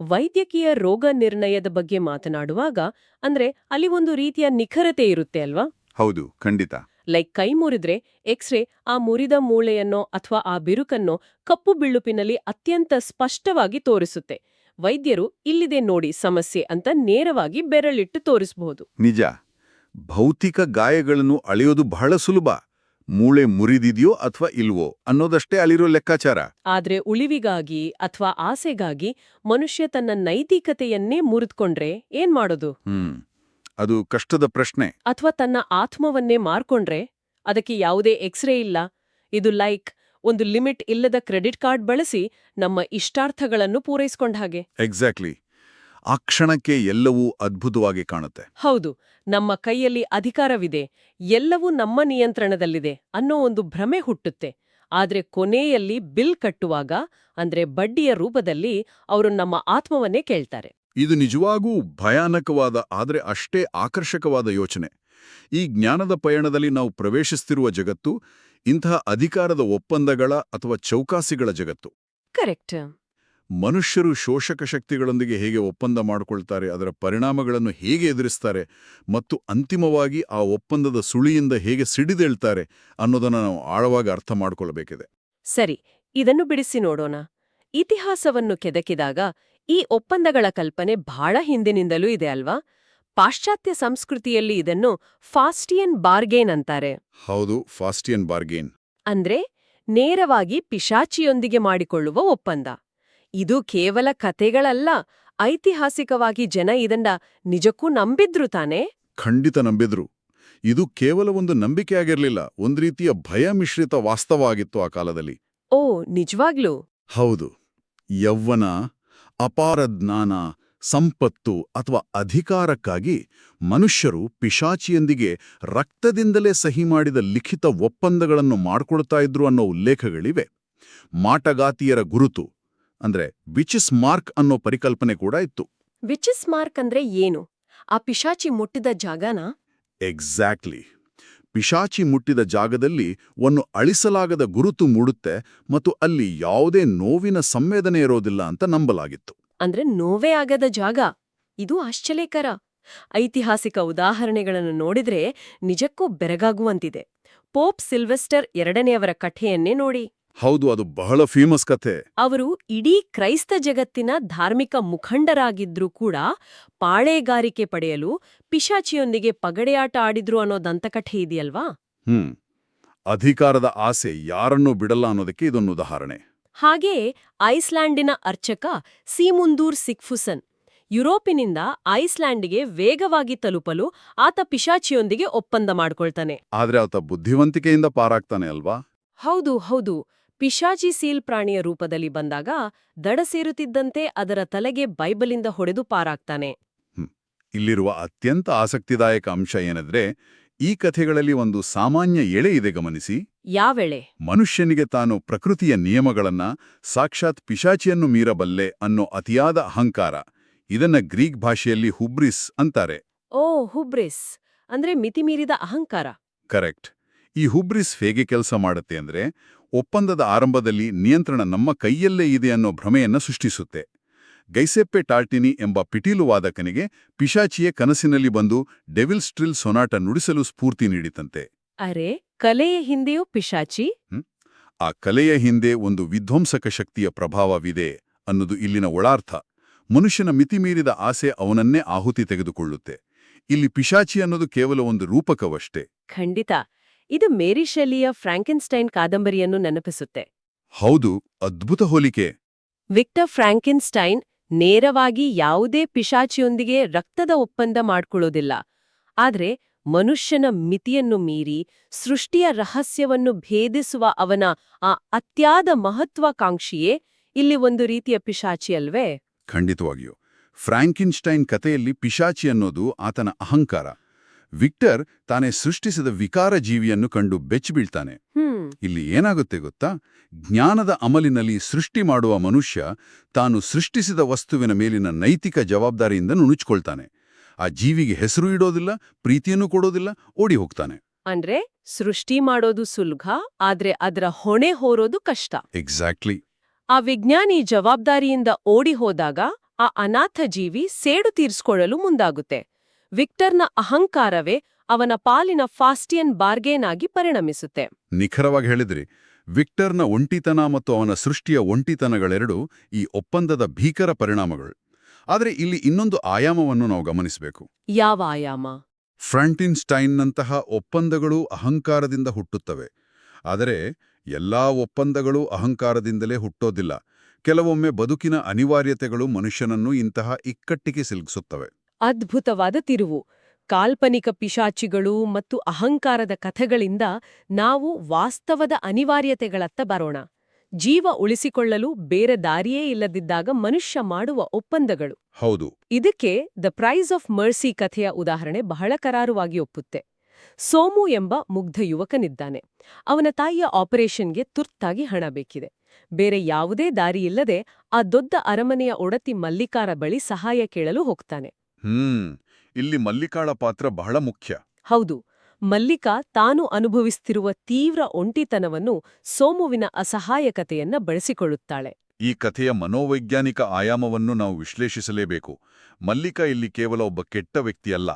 ವೈದ್ಯಕೀಯ ರೋಗ ನಿರ್ಣಯದ ಬಗ್ಗೆ ಮಾತನಾಡುವಾಗ ಅಂದ್ರೆ ಅಲ್ಲಿ ಒಂದು ರೀತಿಯ ನಿಖರತೆ ಇರುತ್ತೆ ಅಲ್ವಾ? ಹೌದು, ಖಂಡಿತ. ಲೈಕ್ ಕೈ ಮುರಿದ್ರೆ ಎಕ್ಸ್ರೇ ಆ ಮುರಿದ ಮೂಳೆಯನ್ನೋ ಅಥವಾ ಆ ಬಿರುಕನ್ನೋ ಕಪ್ಪು ಬಿಳುಪಿನಲ್ಲಿ ಅತ್ಯಂತ ಸ್ಪಷ್ಟವಾಗಿ ತೋರಿಸುತ್ತೆ. ವೈದ್ಯರು ಇಲ್ಲಿದೆ ನೋಡಿ ಸಮಸ್ಯೆ ಅಂತ ನೇರವಾಗಿ ಬೆರಳಿಟ್ಟು ತೋರಿಸಬಹುದು. ನಿಜ. ಭೌತಿಕ ಗಾಯಗಳನ್ನು ಅಳೆಯೋದು ಬಹಳ ಸುಲಭ. ಮೂಳೆ ಮುರಿದಿದೆಯೋ ಅಥವಾ ಇಲ್ವೋ ಅನ್ನೋದಷ್ಟೇ ಅಲ್ಲಿರೋ ಲೆಕ್ಕಾಚಾರ. ಆದ್ರೆ ಉಳಿವಿಗಾಗಿ ಅಥವಾ ಆಸೆಗಾಗಿ ಮನುಷ್ಯ ತನ್ನ ನೈತಿಕತೆಯನ್ನೇ ಮುರಿದ್ಕೊಂಡ್ರೆ ಏನ್ ಮಾಡೋದು? ಅದು ಕಷ್ಟದ ಪ್ರಶ್ನೆ. ಅಥವಾ ತನ್ನ ಆತ್ಮವನ್ನೇ ಮಾರ್ಕೊಂಡ್ರೆ? ಅದಕ್ಕೆ ಯಾವುದೇ ಎಕ್ಸ್ರೇ ಇಲ್ಲ. ಇದು ಲೈಕ್ ಒಂದು ಲಿಮಿಟ್ ಇಲ್ಲದ ಕ್ರೆಡಿಟ್ ಕಾರ್ಡ್ ಬಳಸಿ ನಮ್ಮ ಇಷ್ಟಾರ್ಥಗಳನ್ನು ಪೂರೈಸ್ಕೊಂಡ ಹಾಗೆ. ಎಕ್ಸಾಕ್ಟ್ಲಿ. ಆ ಕ್ಷಣಕ್ಕೆ ಎಲ್ಲವೂ ಅದ್ಭುತವಾಗಿ ಕಾಣುತ್ತೆ. ಹೌದು, ನಮ್ಮ ಕೈಯಲ್ಲಿ ಅಧಿಕಾರವಿದೆ, ಎಲ್ಲವೂ ನಮ್ಮ ನಿಯಂತ್ರಣದಲ್ಲಿದೆ ಅನ್ನೋ ಒಂದು ಭ್ರಮೆ ಹುಟ್ಟುತ್ತೆ. ಆದ್ರೆ ಕೊನೆಯಲ್ಲಿ ಬಿಲ್ ಕಟ್ಟುವಾಗ ಅಂದ್ರೆ ಬಡ್ಡಿಯ ರೂಪದಲ್ಲಿ ಅವರು ನಮ್ಮ ಆತ್ಮವನ್ನೇ ಕೇಳ್ತಾರೆ. ಇದು ನಿಜವಾಗೂ ಭಯಾನಕವಾದ ಆದರೆ ಅಷ್ಟೇ ಆಕರ್ಷಕವಾದ ಯೋಚನೆ. ಈ ಜ್ಞಾನದ ಪಯಣದಲ್ಲಿ ನಾವು ಪ್ರವೇಶಿಸುತ್ತಿರುವ ಜಗತ್ತು ಇಂತಹ ಅಧಿಕಾರದ ಒಪ್ಪಂದಗಳ ಅಥವಾ ಚೌಕಾಸಿಗಳ ಜಗತ್ತು. ಕರೆಕ್ಟ್. ಮನುಷ್ಯರು ಶೋಷಕ ಶಕ್ತಿಗಳೊಂದಿಗೆ ಹೇಗೆ ಒಪ್ಪಂದ ಮಾಡಿಕೊಳ್ತಾರೆ, ಅದರ ಪರಿಣಾಮಗಳನ್ನು ಹೇಗೆ ಎದುರಿಸ್ತಾರೆ ಮತ್ತು ಅಂತಿಮವಾಗಿ ಆ ಒಪ್ಪಂದದ ಸುಳಿಯಿಂದ ಹೇಗೆ ಸಿಡಿದೇಳ್ತಾರೆ ಅನ್ನೋದನ್ನು ನಾವು ಆಳವಾಗಿ ಅರ್ಥ ಮಾಡಿಕೊಳ್ಳಬೇಕಿದೆ. ಸರಿ, ಇದನ್ನು ಬಿಡಿಸಿ ನೋಡೋಣ. ಇತಿಹಾಸವನ್ನು ಕೆದಕಿದಾಗ ಈ ಒಪ್ಪಂದಗಳ ಕಲ್ಪನೆ ಬಹಳ ಹಿಂದಿನಿಂದಲೂ ಇದೆ ಅಲ್ವಾ? ಪಾಶ್ಚಾತ್ಯ ಸಂಸ್ಕೃತಿಯಲ್ಲಿ ಇದನ್ನು ಫಾಸ್ಟಿಯನ್ ಬಾರ್ಗೇನ್ ಅಂತಾರೆ. ಹೌದು, ಫಾಸ್ಟಿಯನ್ ಬಾರ್ಗೇನ್ ಅಂದ್ರೆ ನೇರವಾಗಿ ಪಿಶಾಚಿಯೊಂದಿಗೆ ಮಾಡಿಕೊಳ್ಳುವ ಒಪ್ಪಂದ. ಇದು ಕೇವಲ ಕತೆಗಳಲ್ಲ, ಐತಿಹಾಸಿಕವಾಗಿ ಜನ ಇದನ್ನ ನಿಜಕ್ಕೂ ನಂಬಿದ್ರು ತಾನೇ? ಖಂಡಿತ ನಂಬಿದ್ರು. ಇದು ಕೇವಲ ಒಂದು ನಂಬಿಕೆಯಾಗಿರ್ಲಿಲ್ಲ, ಒಂದು ರೀತಿಯ ಭಯ ಮಿಶ್ರಿತ ವಾಸ್ತವ ಆಗಿತ್ತು ಆ ಕಾಲದಲ್ಲಿ. ಓ, ನಿಜವಾಗ್ಲೂ? ಹೌದು. ಯೌವನ, ಅಪಾರ ಜ್ಞಾನ, ಸಂಪತ್ತು ಅಥವಾ ಅಧಿಕಾರಕ್ಕಾಗಿ ಮನುಷ್ಯರು ಪಿಶಾಚಿಯೊಂದಿಗೆ ರಕ್ತದಿಂದಲೇ ಸಹಿ ಮಾಡಿದ ಲಿಖಿತ ಒಪ್ಪಂದಗಳನ್ನು ಮಾಡಿಕೊಳ್ತಾ ಇದ್ರು ಅನ್ನೋ ಉಲ್ಲೇಖಗಳಿವೆ. ಮಾಟಗಾತಿಯರ ಗುರುತು ಅಂದ್ರೆ ವಿಚಿಸ್ ಮಾರ್ಕ್ ಅನ್ನೋ ಪರಿಕಲ್ಪನೆ ಕೂಡ ಇತ್ತು. ವಿಚಿಸ್ ಮಾರ್ಕ್ ಅಂದ್ರೆ ಏನು? ಆ ಪಿಶಾಚಿ ಮುಟ್ಟಿದ ಜಾಗನಾ? ಎಕ್ಸಾಕ್ಟ್ಲಿ. ಪಿಶಾಚಿ ಮುಟ್ಟಿದ ಜಾಗದಲ್ಲಿ ಒಂದು ಅಳಿಸಲಾಗದ ಗುರುತು ಮೂಡುತ್ತೆ ಮತ್ತು ಅಲ್ಲಿ ಯಾವುದೇ ನೋವಿನ ಸಂವೇದನೆ ಇರೋದಿಲ್ಲ ಅಂತ ನಂಬಲಾಗಿತ್ತು. ಅಂದ್ರೆ ನೋವೇ ಆಗದ ಜಾಗ. ಇದು ಆಶ್ಚರ್ಯಕರ. ಐತಿಹಾಸಿಕ ಉದಾಹರಣೆಗಳನ್ನು ನೋಡಿದ್ರೆ ನಿಜಕ್ಕೂ ಬೆರಗಾಗುವಂತಿದೆ. ಪೋಪ್ ಸಿಲ್ವೆಸ್ಟರ್ ಎರಡನೆಯವರ ಕಥೆಯನ್ನೇ ನೋಡಿ. ಹೌದು, ಅದು ಬಹಳ ಫೇಮಸ್ ಕಥೆ. ಅವರು ಇಡೀ ಕ್ರೈಸ್ತ ಜಗತ್ತಿನ ಧಾರ್ಮಿಕ ಮುಖಂಡರಾಗಿದ್ರೂ ಕೂಡ ಪಾಳೆಗಾರಿಕೆ ಪಡೆಯಲು ಪಿಶಾಚಿಯೊಂದಿಗೆ ಪಗಡೆಯಾಟ ಆಡಿದ್ರು ಅನ್ನೋ ದಂತಕಥೆ ಇದೆಯಲ್ವಾ? ಅಧಿಕಾರದ ಆಸೆ ಯಾರನ್ನೂ ಬಿಡಲ್ಲ ಅನ್ನೋದಕ್ಕೆ ಇದೊಂದು ಉದಾಹರಣೆ. ಹಾಗೆಯೇ ಐಸ್ಲ್ಯಾಂಡಿನ ಅರ್ಚಕ ಸೀಮುಂದೂರ್ ಸಿಗ್ಫುಸನ್ ಯುರೋಪಿನಿಂದ ಐಸ್ಲ್ಯಾಂಡ್ಗೆ ವೇಗವಾಗಿ ತಲುಪಲು ಆತ ಪಿಶಾಚಿಯೊಂದಿಗೆ ಒಪ್ಪಂದ ಮಾಡ್ಕೊಳ್ತಾನೆ. ಆದ್ರೆ ಆತ ಬುದ್ಧಿವಂತಿಕೆಯಿಂದ ಪಾರಾಗ್ತಾನೆ ಅಲ್ವಾ? ಹೌದು ಹೌದು. ಪಿಶಾಚಿ ಸೀಲ್ ಪ್ರಾಣಿಯ ರೂಪದಲ್ಲಿ ಬಂದಾಗ ದಡ ಸೇರುತ್ತಿದ್ದಂತೆ ಅದರ ತಲೆಗೆ ಬೈಬಲಿಂದ ಹೊಡೆದು ಪಾರಾಗ್ತಾನೆ. ಇಲ್ಲಿರುವ ಅತ್ಯಂತ ಆಸಕ್ತಿದಾಯಕ ಅಂಶ ಏನಂದ್ರೆ, ಈ ಕಥೆಗಳಲ್ಲಿ ಒಂದು ಸಾಮಾನ್ಯ ಎಳೆ ಇದೆ, ಗಮನಿಸಿ. ಯಾವೆಳೆ? ಮನುಷ್ಯನಿಗೆ ತಾನು ಪ್ರಕೃತಿಯ ನಿಯಮಗಳನ್ನ, ಸಾಕ್ಷಾತ್ ಪಿಶಾಚಿಯನ್ನು ಮೀರಬಲ್ಲೆ ಅನ್ನೋ ಅತಿಯಾದ ಅಹಂಕಾರ. ಇದನ್ನ ಗ್ರೀಕ್ ಭಾಷೆಯಲ್ಲಿ ಹುಬ್ರಿಸ್ ಅಂತಾರೆ. ಓ, ಹುಬ್ರಿಸ್ ಅಂದ್ರೆ ಮಿತಿಮೀರಿದ ಅಹಂಕಾರ. ಕರೆಕ್ಟ್. ಈ ಹುಬ್ರಿಸ್ ಹೇಗೆ ಕೆಲಸ ಮಾಡುತ್ತೆ ಅಂದ್ರೆ, ಒಪ್ಪಂದದ ಆರಂಭದಲ್ಲಿ ನಿಯಂತ್ರಣ ನಮ್ಮ ಕೈಯಲ್ಲೇ ಇದೆ ಅನ್ನೋ ಭ್ರಮೆಯನ್ನ ಸೃಷ್ಟಿಸುತ್ತೆ. ಗೈಸೆಪ್ಪೆ ಟಾರ್ಟಿನಿ ಎಂಬ ಪಿಟೀಲು ವಾದಕನಿಗೆ ಪಿಶಾಚಿಯೇ ಕನಸಿನಲ್ಲಿ ಬಂದು ಡೆವಿಲ್ಸ್ ಟ್ರಿಲ್ ಸೊನಾಟ ನುಡಿಸಲು ಸ್ಫೂರ್ತಿ ನೀಡಿತಂತೆ. ಅರೆ, ಕಲೆಯ ಹಿಂದೆಯೂ ಪಿಶಾಚಿ? ಆ ಕಲೆಯ ಹಿಂದೆ ಒಂದು ವಿಧ್ವಂಸಕ ಶಕ್ತಿಯ ಪ್ರಭಾವವಿದೆ ಅನ್ನೋದು ಇಲ್ಲಿನ ಒಳಾರ್ಥ. ಮನುಷ್ಯನ ಮಿತಿಮೀರಿದ ಆಸೆ ಅವನನ್ನೇ ಆಹುತಿ ತೆಗೆದುಕೊಳ್ಳುತ್ತೆ. ಇಲ್ಲಿ ಪಿಶಾಚಿ ಅನ್ನೋದು ಕೇವಲ ಒಂದು ರೂಪಕವಷ್ಟೇ. ಖಂಡಿತ. ಇದು ಮೇರಿ ಶೆಲ್ಲಿಯ ಫ್ರಾಂಕೆನ್ಸ್ಟೈನ್ ಕಾದಂಬರಿಯನ್ನು ನೆನಪಿಸುತ್ತೆ. ಹೌದು, ಅದ್ಭುತ ಹೋಲಿಕೆ. ವಿಕ್ಟರ್ ಫ್ರಾಂಕೆನ್ಸ್ಟೈನ್ ನೇರವಾಗಿ ಯಾವುದೇ ಪಿಶಾಚಿಯೊಂದಿಗೆ ರಕ್ತದ ಒಪ್ಪಂದ ಮಾಡ್ಕೊಳ್ಳೋದಿಲ್ಲ. ಆದ್ರೆ ಮನುಷ್ಯನ ಮಿತಿಯನ್ನು ಮೀರಿ ಸೃಷ್ಟಿಯ ರಹಸ್ಯವನ್ನು ಭೇದಿಸುವ ಅವನ ಆ ಅತ್ಯಾದ ಮಹತ್ವಾಕಾಂಕ್ಷಿಯೇ ಇಲ್ಲಿ ಒಂದು ರೀತಿಯ ಪಿಶಾಚಿ ಅಲ್ವೇ? ಖಂಡಿತವಾಗಿಯೂ. ಫ್ರಾಂಕಿನ್ಸ್ಟೈನ್ ಕಥೆಯಲ್ಲಿ ಪಿಶಾಚಿ ಅನ್ನೋದು ಆತನ ಅಹಂಕಾರ. ವಿಕ್ಟರ್ ತಾನೇ ಸೃಷ್ಟಿಸಿದ ವಿಕಾರ ಜೀವಿಯನ್ನು ಕಂಡು ಬೆಚ್ಚಿಬೀಳ್ತಾನೆ. ಇಲ್ಲಿ ಏನಾಗುತ್ತೆ ಗೊತ್ತಾ? ಜ್ಞಾನದ ಅಮಲಿನಲ್ಲಿ ಸೃಷ್ಟಿ ಮಾಡುವ ಮನುಷ್ಯ ತಾನು ಸೃಷ್ಟಿಸಿದ ವಸ್ತುವಿನ ಮೇಲಿನ ನೈತಿಕ ಜವಾಬ್ದಾರಿಯಿಂದ ನುಣುಚ್ಕೊಳ್ತಾನೆ. ಆ ಜೀವಿಗೆ ಹೆಸರು ಇಡೋದಿಲ್ಲ, ಪ್ರೀತಿಯನ್ನು ಕೊಡೋದಿಲ್ಲ, ಓಡಿ ಹೋಗ್ತಾನೆ. ಅಂದ್ರೆ ಸೃಷ್ಟಿ ಮಾಡೋದು ಸುಲಭ, ಆದ್ರೆ ಅದರ ಹೊಣೆ ಹೊರೋದು ಕಷ್ಟ. ಎಕ್ಸಾಕ್ಟ್ಲಿ. ಆ ವಿಜ್ಞಾನಿ ಜವಾಬ್ದಾರಿಯಿಂದ ಓಡಿ ಹೋದಾಗ ಆ ಅನಾಥ ಜೀವಿ ಸೇಡು ತೀರಿಸಿಕೊಳ್ಳಲು ಮುಂದಾಗುತ್ತೆ. ವಿಕ್ಟರ್ನ ಅಹಂಕಾರವೇ ಅವನ ಪಾಲಿನ ಫಾಸ್ಟಿಯನ್ ಬಾರ್ಗೇನ್ ಆಗಿ ಪರಿಣಮಿಸುತ್ತೆ. ನಿಖರವಾಗಿ ಹೇಳಿದ್ರಿ. ವಿಕ್ಟರ್ನ ಒಂಟಿತನ ಮತ್ತು ಅವನ ಸೃಷ್ಟಿಯ ಒಂಟಿತನಗಳೆರಡೂ ಈ ಒಪ್ಪಂದದ ಭೀಕರ ಪರಿಣಾಮಗಳು. ಆದರೆ ಇಲ್ಲಿ ಇನ್ನೊಂದು ಆಯಾಮವನ್ನು ನಾವು ಗಮನಿಸಬೇಕು. ಯಾವ ಆಯಾಮ? ಫ್ರಾಂಟಿನ್‌ಸ್ಟೈನ್ನಂತಹ ಒಪ್ಪಂದಗಳು ಅಹಂಕಾರದಿಂದ ಹುಟ್ಟುತ್ತವೆ. ಆದರೆ ಎಲ್ಲಾ ಒಪ್ಪಂದಗಳು ಅಹಂಕಾರದಿಂದಲೇ ಹುಟ್ಟೋದಿಲ್ಲ. ಕೆಲವೊಮ್ಮೆ ಬದುಕಿನ ಅನಿವಾರ್ಯತೆಗಳು ಮನುಷ್ಯನನ್ನು ಇಂತಹ ಇಕ್ಕಟ್ಟಿಗೆ ಸಿಲುಕಿಸುತ್ತವೆ. ಅದ್ಭುತವಾದ ತಿರುವು. ಕಾಲ್ಪನಿಕ ಪಿಶಾಚಿಗಳು ಮತ್ತು ಅಹಂಕಾರದ ಕಥೆಗಳಿಂದ ನಾವು ವಾಸ್ತವದ ಅನಿವಾರ್ಯತೆಗಳತ್ತ ಬರೋಣ. ಜೀವ ಉಳಿಸಿಕೊಳ್ಳಲು ಬೇರೆ ದಾರಿಯೇ ಇಲ್ಲದಿದ್ದಾಗ ಮನುಷ್ಯ ಮಾಡುವ ಒಪ್ಪಂದಗಳು. ಹೌದು. ಇದಕ್ಕೆ ದ ಪ್ರೈಸ್ ಆಫ್ ಮರ್ಸಿ ಕಥೆಯ ಉದಾಹರಣೆ ಬಹಳ ಕರಾರುವಾಗಿ ಒಪ್ಪುತ್ತೆ. ಸೋಮು ಎಂಬ ಮುಗ್ಧ ಯುವಕನಿದ್ದಾನೆ. ಅವನ ತಾಯಿಯ ಆಪರೇಷನ್ಗೆ ತುರ್ತಾಗಿ ಹಣ ಬೇಕಿದೆ. ಬೇರೆ ಯಾವುದೇ ದಾರಿಯಿಲ್ಲದೆ ಆ ದೊಡ್ಡ ಅರಮನೆಯ ಒಡತಿ ಮಲ್ಲಿಕಾರ ಬಳಿ ಸಹಾಯ ಕೇಳಲು ಹೋಗ್ತಾನೆ. ಇಲ್ಲಿ ಮಲ್ಲಿಕಾಳ ಪಾತ್ರ ಬಹಳ ಮುಖ್ಯ. ಹೌದು. ಮಲ್ಲಿಕಾ ತಾನು ಅನುಭವಿಸುತ್ತಿರುವ ತೀವ್ರ ಒಂಟಿತನವನ್ನು ಸೋಮುವಿನ ಅಸಹಾಯಕತೆಯನ್ನ ಬಳಸಿಕೊಳ್ಳುತ್ತಾಳೆ. ಈ ಕಥೆಯ ಮನೋವೈಜ್ಞಾನಿಕ ಆಯಾಮವನ್ನು ನಾವು ವಿಶ್ಲೇಷಿಸಲೇಬೇಕು. ಮಲ್ಲಿಕಾ ಇಲ್ಲಿ ಕೇವಲ ಒಬ್ಬ ಕೆಟ್ಟ ವ್ಯಕ್ತಿಯಲ್ಲ,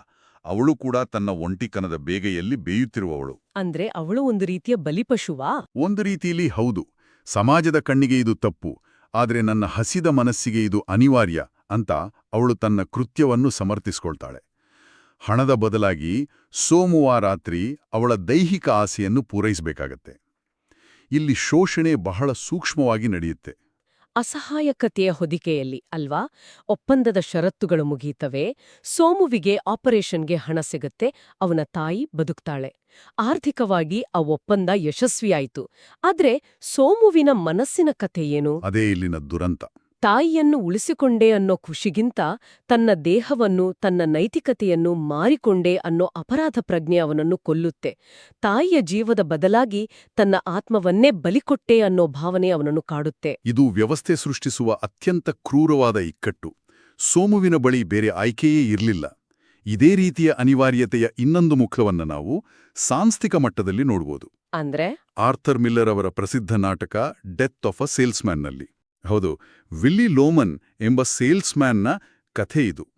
ಅವಳು ಕೂಡ ತನ್ನ ಒಂಟಿತನದ ಬೇಗೆಯಲ್ಲಿ ಬೇಯುತ್ತಿರುವವಳು. ಅಂದ್ರೆ ಅವಳು ಒಂದು ರೀತಿಯ ಬಲಿಪಶುವಾ? ಒಂದು ರೀತಿಯಲ್ಲಿ ಹೌದು. ಸಮಾಜದ ಕಣ್ಣಿಗೆ ಇದು ತಪ್ಪು, ಆದರೆ ನನ್ನ ಹಸಿದ ಮನಸ್ಸಿಗೆ ಇದು ಅನಿವಾರ್ಯ ಅಂತ ಅವಳು ತನ್ನ ಕೃತ್ಯವನ್ನು ಸಮರ್ಥಿಸಿಕೊಳ್ತಾಳೆ. ಹಣದ ಬದಲಾಗಿ ಸೋಮುವಾರ ರಾತ್ರಿ ಅವಳ ದೈಹಿಕ ಆಸೆಯನ್ನು ಪೂರೈಸಬೇಕಾಗತ್ತೆ. ಇಲ್ಲಿ ಶೋಷಣೆ ಬಹಳ ಸೂಕ್ಷ್ಮವಾಗಿ ನಡೆಯುತ್ತೆ. ಅಸಹಾಯಕತೆಯ ಹೊದಿಕೆಯಲ್ಲಿ ಅಲ್ವಾ? ಒಪ್ಪಂದದ ಷರತ್ತುಗಳು ಮುಗಿಯುತ್ತವೆ. ಸೋಮುವಿಗೆ ಆಪರೇಷನ್ಗೆ ಹಣ ಸಿಗುತ್ತೆ. ಅವನ ತಾಯಿ ಬದುಕ್ತಾಳೆ. ಆರ್ಥಿಕವಾಗಿ ಆ ಒಪ್ಪಂದ ಯಶಸ್ವಿಯಾಯಿತು. ಆದ್ರೆ ಸೋಮುವಿನ ಮನಸ್ಸಿನ ಕಥೆ ಏನು? ಅದೇ ಇಲ್ಲಿನ ದುರಂತ. ತಾಯಿಯನ್ನು ಉಳಿಸಿಕೊಂಡೆ ಅನ್ನೋ ಖುಷಿಗಿಂತ ತನ್ನ ದೇಹವನ್ನು, ತನ್ನ ನೈತಿಕತೆಯನ್ನು ಮಾರಿಕೊಂಡೆ ಅನ್ನೋ ಅಪರಾಧ ಪ್ರಜ್ಞೆ ಅವನನ್ನು ಕೊಲ್ಲುತ್ತೆ. ತಾಯಿಯ ಜೀವದ ಬದಲಾಗಿ ತನ್ನ ಆತ್ಮವನ್ನೇ ಬಲಿಕೊಟ್ಟೆ ಅನ್ನೋ ಭಾವನೆ ಅವನನ್ನು ಕಾಡುತ್ತೆ. ಇದು ವ್ಯವಸ್ಥೆ ಸೃಷ್ಟಿಸುವ ಅತ್ಯಂತ ಕ್ರೂರವಾದ ಇಕ್ಕಟ್ಟು. ಸೋಮುವಿನ ಬಳಿ ಬೇರೆ ಆಯ್ಕೆಯೇ ಇರಲಿಲ್ಲ. ಇದೇ ರೀತಿಯ ಅನಿವಾರ್ಯತೆಯ ಇನ್ನೊಂದು ಮುಖವನ್ನು ನಾವು ಸಾಂಸ್ಥಿಕ ಮಟ್ಟದಲ್ಲಿ ನೋಡ್ಬೋದು. ಅಂದ್ರೆ ಆರ್ಥರ್ ಮಿಲ್ಲರ್ ಅವರ ಪ್ರಸಿದ್ಧ ನಾಟಕ ಡೆತ್ ಆಫ್ ಅ ಸೇಲ್ಸ್ಮ್ಯಾನ್ನಲ್ಲಿ. ಹೌದು, ವಿಲ್ಲಿ ಲೋಮನ್ ಎಂಬ ಸೇಲ್ಸ್ಮ್ಯಾನ್ನ ಕಥೆ ಇದು.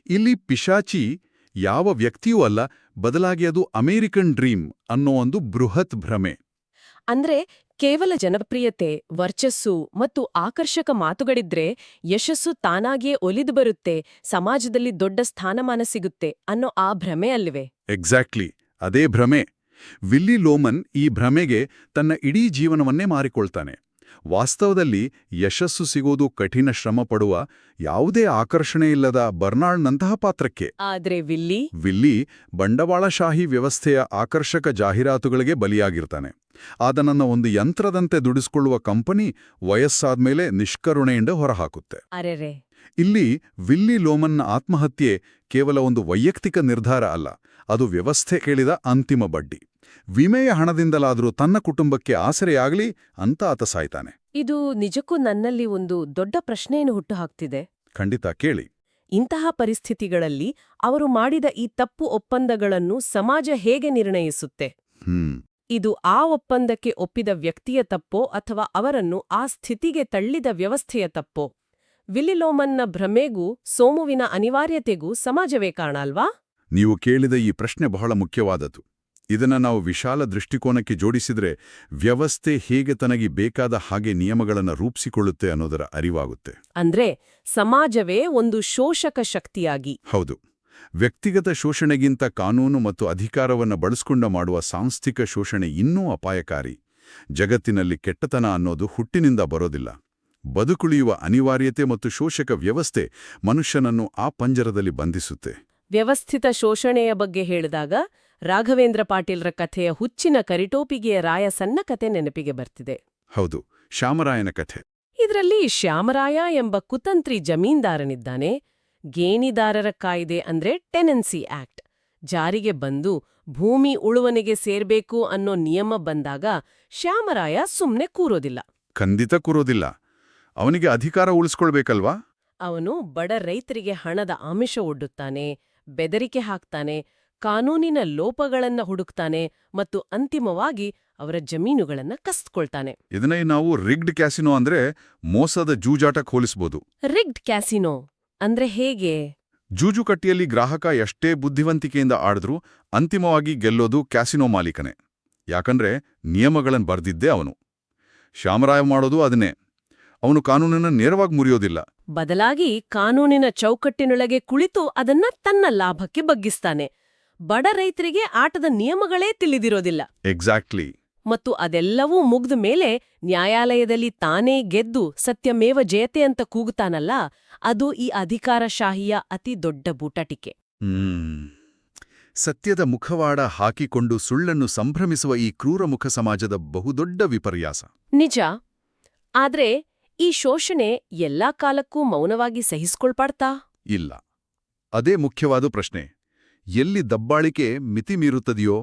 ಇಲ್ಲಿ ಪಿಶಾಚಿ ಯಾವ ವ್ಯಕ್ತಿಯೂ ಅಲ್ಲ, ಬದಲಾಗಿ ಅದು ಅಮೆರಿಕನ್ ಡ್ರೀಮ್ ಅನ್ನೋ ಒಂದು ಬೃಹತ್ ಭ್ರಮೆ. ಅಂದ್ರೆ ಕೇವಲ ಜನಪ್ರಿಯತೆ, ವರ್ಚಸ್ಸು ಮತ್ತು ಆಕರ್ಷಕ ಮಾತುಗಳಿದ್ರೆ ಯಶಸ್ಸು ತಾನಾಗಿಯೇ ಒಲಿದು ಬರುತ್ತೆ, ಸಮಾಜದಲ್ಲಿ ದೊಡ್ಡ ಸ್ಥಾನಮಾನ ಸಿಗುತ್ತೆ ಅನ್ನೋ ಆ ಭ್ರಮೆ ಅಲ್ವೇ? ಎಕ್ಸಾಕ್ಟ್ಲಿ, ಅದೇ ಭ್ರಮೆ. ವಿಲ್ಲಿ ಲೋಮನ್ ಈ ಭ್ರಮೆಗೆ ತನ್ನ ಇಡೀ ಜೀವನವನ್ನೇ ಮಾರಿಕೊಳ್ತಾನೆ. ವಾಸ್ತವದಲ್ಲಿ ಯಶಸ್ಸು ಸಿಗೋದು ಕಠಿಣ ಶ್ರಮ ಪಡುವ, ಯಾವುದೇ ಆಕರ್ಷಣೆಯಿಲ್ಲದ ಬರ್ನಾರ್ಡ್ನಂತಹ ಪಾತ್ರಕ್ಕೆ. ಆದ್ರೆ ವಿಲ್ಲಿ ಬಂಡವಾಳಶಾಹಿ ವ್ಯವಸ್ಥೆಯ ಆಕರ್ಷಕ ಜಾಹೀರಾತುಗಳಿಗೆ ಬಲಿಯಾಗಿರ್ತಾನೆ. ಅದನ್ನ ಒಂದು ಯಂತ್ರದಂತೆ ದುಡಿಸಿಕೊಳ್ಳುವ ಕಂಪನಿ ವಯಸ್ಸಾದ್ಮೇಲೆ ನಿಷ್ಕರುಣೆಯಿಂದ ಹೊರಹಾಕುತ್ತೆ. ಅರೆರೆ. ಇಲ್ಲಿ ವಿಲ್ಲಿ ಲೋಮನ್ನ ಆತ್ಮಹತ್ಯೆ ಕೇವಲ ಒಂದು ವೈಯಕ್ತಿಕ ನಿರ್ಧಾರ ಅಲ್ಲ, ಅದು ವ್ಯವಸ್ಥೆ ಕೇಳಿದ ಅಂತಿಮ ಬಡ್ಡಿ. ವಿಮೆಯ ಹಣದಿಂದಲಾದರೂ ತನ್ನ ಕುಟುಂಬಕ್ಕೆ ಆಸರೆಯಾಗಲಿ ಅಂತ ಆತ ಸಾಯ್ತಾನೆ. ಇದು ನಿಜಕ್ಕೂ ನನ್ನಲ್ಲಿ ಒಂದು ದೊಡ್ಡ ಪ್ರಶ್ನೆಯನ್ನು ಹುಟ್ಟುಹಾಕ್ತಿದೆ. ಖಂಡಿತ, ಕೇಳಿ. ಇಂತಹ ಪರಿಸ್ಥಿತಿಗಳಲ್ಲಿ ಅವರು ಮಾಡಿದ ಈ ತಪ್ಪು ಒಪ್ಪಂದಗಳನ್ನು ಸಮಾಜ ಹೇಗೆ ನಿರ್ಣಯಿಸುತ್ತೆ? ಇದು ಆ ಒಪ್ಪಂದಕ್ಕೆ ಒಪ್ಪಿದ ವ್ಯಕ್ತಿಯ ತಪ್ಪೋ ಅಥವಾ ಅವರನ್ನು ಆ ಸ್ಥಿತಿಗೆ ತಳ್ಳಿದ ವ್ಯವಸ್ಥೆಯ ತಪ್ಪೋ? ವಿಲ್ಲಿ ಲೋಮನ್ನ ಭ್ರಮೆಗೂ ಸೋಮುವಿನ ಅನಿವಾರ್ಯತೆಗೂ ಸಮಾಜವೇ ಕಾರಣ ಅಲ್ವಾ? ನೀವು ಕೇಳಿದ ಈ ಪ್ರಶ್ನೆ ಬಹಳ ಮುಖ್ಯವಾದದ್ದು. ಇದನ್ನ ನಾವು ವಿಶಾಲ ದೃಷ್ಟಿಕೋನಕ್ಕೆ ಜೋಡಿಸಿದ್ರೆ ವ್ಯವಸ್ಥೆ ಹೇಗೆ ತನಗೆ ಬೇಕಾದ ಹಾಗೆ ನಿಯಮಗಳನ್ನು ರೂಪಿಸಿಕೊಳ್ಳುತ್ತೆ ಅನ್ನೋದರ ಅರಿವಾಗುತ್ತೆ. ಅಂದ್ರೆ ಸಮಾಜವೇ ಒಂದು ಶೋಷಕ ಶಕ್ತಿಯಾಗಿ. ಹೌದು. ವ್ಯಕ್ತಿಗತ ಶೋಷಣೆಗಿಂತ ಕಾನೂನು ಮತ್ತು ಅಧಿಕಾರವನ್ನು ಬಳಸಿಕೊಂಡು ಮಾಡುವ ಸಾಂಸ್ಥಿಕ ಶೋಷಣೆ ಇನ್ನೂ ಅಪಾಯಕಾರಿ. ಜಗತ್ತಿನಲ್ಲಿ ಕೆಟ್ಟತನ ಅನ್ನೋದು ಹುಟ್ಟಿನಿಂದ ಬರೋದಿಲ್ಲ. ಬದುಕುಳಿಯುವ ಅನಿವಾರ್ಯತೆ ಮತ್ತು ಶೋಷಕ ವ್ಯವಸ್ಥೆ ಮನುಷ್ಯನನ್ನು ಆ ಪಂಜರದಲ್ಲಿ ಬಂಧಿಸುತ್ತೆ. ವ್ಯವಸ್ಥಿತ ಶೋಷಣೆಯ ಬಗ್ಗೆ ಹೇಳಿದಾಗ ರಾಘವೇಂದ್ರ ಪಾಟೀಲ್ರ ಕಥೆಯ ಹುಚ್ಚಿನ ಕರಿಟೋಪಿಗೆಯ ರಾಯ ಸಣ್ಣ ಕತೆ ನೆನಪಿಗೆ ಬರ್ತಿದೆ. ಹೌದು, ಶ್ಯಾಮರಾಯನ ಕಥೆ. ಇದರಲ್ಲಿ ಶ್ಯಾಮರಾಯ ಎಂಬ ಕುತಂತ್ರಿ ಜಮೀನ್ದಾರನಿದ್ದಾನೆ. ಗೇಣಿದಾರರ ಕಾಯ್ದೆ ಅಂದ್ರೆ ಟೆನೆನ್ಸಿ ಆಕ್ಟ್ ಜಾರಿಗೆ ಬಂದು ಭೂಮಿ ಉಳುವನಿಗೆ ಸೇರ್ಬೇಕು ಅನ್ನೋ ನಿಯಮ ಬಂದಾಗ ಶ್ಯಾಮರಾಯ ಸುಮ್ನೆ ಕೂರೋದಿಲ್ಲ. ಖಂಡಿತ ಕೂರೋದಿಲ್ಲ. ಅವನಿಗೆ ಅಧಿಕಾರ ಉಳಿಸ್ಕೊಳ್ಬೇಕಲ್ವಾ? ಅವನು ಬಡ ರೈತರಿಗೆ ಹಣದ ಆಮಿಷ ಒಡ್ಡುತ್ತಾನೆ, ಬೆದರಿಕೆ ಹಾಕ್ತಾನೆ, ಕಾನೂನಿನ ಲೋಪಗಳನ್ನ ಹುಡುಕ್ತಾನೆ ಮತ್ತು ಅಂತಿಮವಾಗಿ ಅವರ ಜಮೀನುಗಳನ್ನ ಕಸ್ಕೊಳ್ತಾನೆ. ಇದನ್ನೇ ನಾವು ರಿಗ್ಡ್ ಕ್ಯಾಸಿನೋ ಅಂದ್ರೆ ಮೋಸದ ಜೂಜಾಟಕ್ಕೆ ಹೋಲಿಸಬಹುದು. ರಿಗ್ಡ್ ಕ್ಯಾಸಿನೋ ಅಂದ್ರೆ ಹೇಗೆ? ಜೂಜುಕಟ್ಟಿಯಲ್ಲಿ ಗ್ರಾಹಕ ಎಷ್ಟೇ ಬುದ್ಧಿವಂತಿಕೆಯಿಂದ ಆಡಿದ್ರೂ ಅಂತಿಮವಾಗಿ ಗೆಲ್ಲೋದು ಕ್ಯಾಸಿನೋ ಮಾಲೀಕನೇ. ಯಾಕಂದ್ರೆ ನಿಯಮಗಳನ್ನ ಬರ್ದಿದ್ದೇ ಅವನು. ಶ್ಯಾಮರಾಯ ಮಾಡೋದು ಅದನ್ನೇ. ಅವನು ಕಾನೂನನ್ನ ನೇರವಾಗಿ ಮುರಿಯೋದಿಲ್ಲ. ಬದಲಾಗಿ ಕಾನೂನಿನ ಚೌಕಟ್ಟಿನೊಳಗೆ ಕುಳಿತು ಅದನ್ನ ತನ್ನ ಲಾಭಕ್ಕೆ ಬಗ್ಗಿಸ್ತಾನೆ. ಬಡ ರೈತರಿಗೆ ಆಟದ ನಿಯಮಗಳೇ ತಿಳಿದಿರೋದಿಲ್ಲ. ಎಕ್ಸಾಕ್ಟ್ಲಿ. ಮತ್ತು ಅದೆಲ್ಲವೂ ಮುಗ್ದ ಮೇಲೆ ನ್ಯಾಯಾಲಯದಲ್ಲಿ ತಾನೇ ಗೆದ್ದು ಸತ್ಯಮೇವ ಜಯತೆ ಅಂತ ಕೂಗುತ್ತಾನಲ್ಲ, ಅದು ಈ ಅಧಿಕಾರಶಾಹಿಯ ಅತಿ ದೊಡ್ಡ ಬೂಟಾಟಿಕೆ. ಸತ್ಯದ ಮುಖವಾಡ ಹಾಕಿಕೊಂಡು ಸುಳ್ಳನ್ನು ಸಂಭ್ರಮಿಸುವ ಈ ಕ್ರೂರ ಮುಖ ಸಮಾಜದ ಬಹುದೊಡ್ಡ ವಿಪರ್ಯಾಸ. ನಿಜ. ಆದ್ರೆ ಈ ಶೋಷಣೆ ಎಲ್ಲಾ ಕಾಲಕ್ಕೂ ಮೌನವಾಗಿ ಸಹಿಸ್ಕೊಳ್ಪಾಡ್ತಾ? ಇಲ್ಲ. ಅದೇ ಮುಖ್ಯವಾದ ಪ್ರಶ್ನೆ. ಎಲ್ಲಿ ದಬ್ಬಾಳಿಕೆ ಮಿತಿ ಮೀರುತ್ತದೆಯೋ